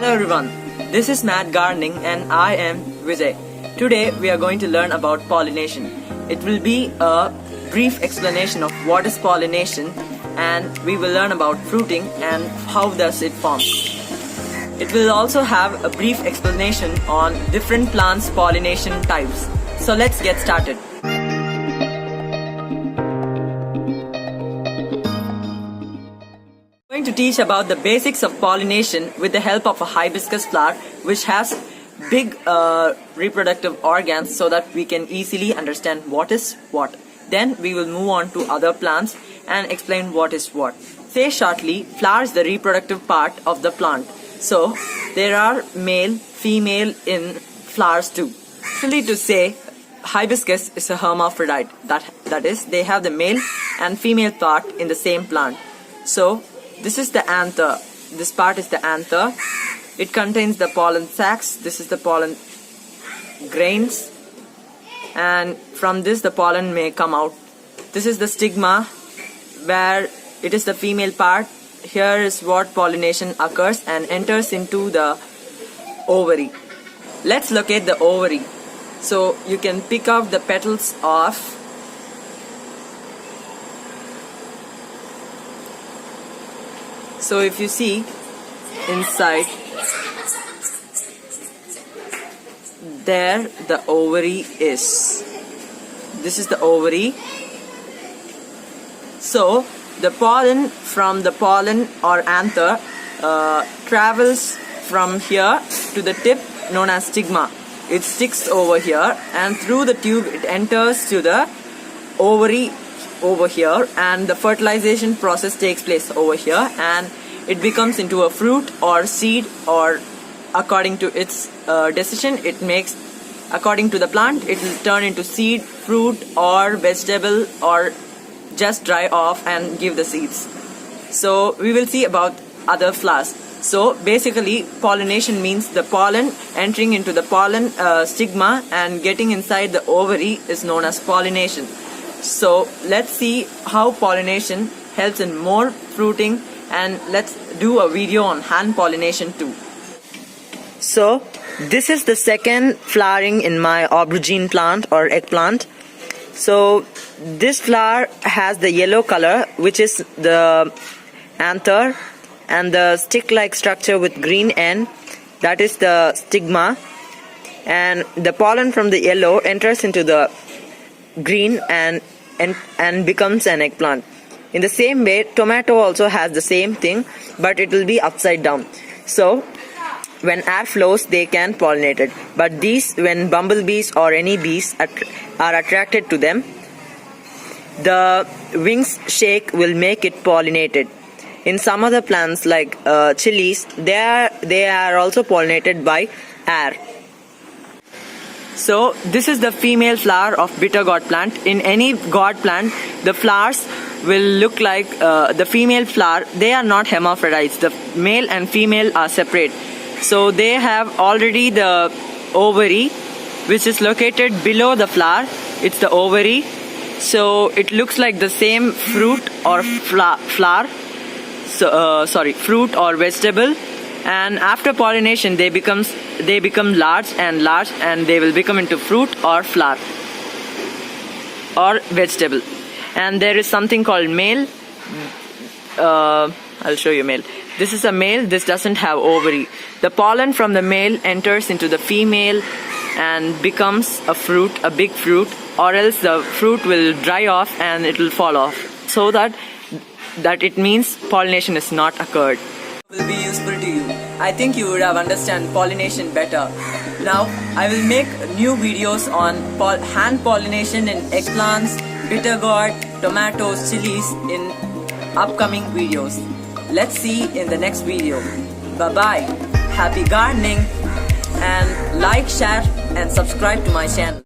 Hello everyone, this is Matt Gardening and I am Vijay. Today we are going to learn about pollination. It will be a brief explanation of what is pollination, and we will learn about fruiting and how does it form. It will also have a brief explanation on different plants' pollination types. So let's get started. I'm going to teach about the basics of pollination with the help of a hibiscus flower which has big reproductive organs so that we can easily understand what is what. Then we will move on to other plants and explain what is what. Say shortly, flower is the reproductive part of the plant. So there are male, female in flowers too. Simply to say, hibiscus is a hermaphrodite. That is, they have the male and female part in the same plant. So this is the anther. This part is the anther. It contains the pollen sacs. This is the pollen grains. And from this the pollen may come out. This is the stigma where it is the female part. Here is what pollination occurs and enters into the ovary. Let's locate the ovary. So you can pick out the petals off. So if you see inside, there the ovary is. This is the ovary. So the pollen from the pollen or anther travels from here to the tip known as stigma. It sticks over here and through the tube it enters to the ovary over here, and the fertilization process takes place over here and it becomes into a fruit or seed, or according to its decision it makes. According to the plant, it will turn into seed, fruit or vegetable, or just dry off and give the seeds. So we will see about other flowers. So basically pollination means the pollen entering into the pollen stigma and getting inside the ovary is known as pollination. So let's see how pollination helps in more fruiting, and let's do a video on hand pollination too. So this is the second flowering in my aubergine plant or eggplant. So this flower has the yellow color, which is the anther, and the stick-like structure with green end, that is the stigma, and the pollen from the yellow enters into the green and becomes an eggplant. In the same way, tomato also has the same thing, but it will be upside down. So when air flows, they can pollinate it. But these, when bumblebees or any bees are attracted to them, the wings shake will make it pollinated. In some other plants like chilies, they are also pollinated by air. So this is the female flower of bitter gourd plant. In any gourd plant, the flowers will look like the female flower. They are not hermaphrodites. The male and female are separate. So they have already the ovary, which is located below the flower. It's the ovary. So it looks like the same fruit or flower. So, fruit or vegetable. And after pollination they become large and they will become into fruit or flower or vegetable. And there is something called male. I'll show you male. This is a male. This doesn't have ovary. The pollen from the male enters into the female and becomes a fruit, a big fruit, or else the fruit will dry off and it will fall off. So that it means pollination is not occurred. Will be useful to you. I think you would have understand pollination better. Now I will make new videos on hand pollination in eggplants, bitter gourd, tomatoes, chilies in upcoming videos. Let's see in the next video. Bye bye. Happy gardening, and like, share and subscribe to my channel.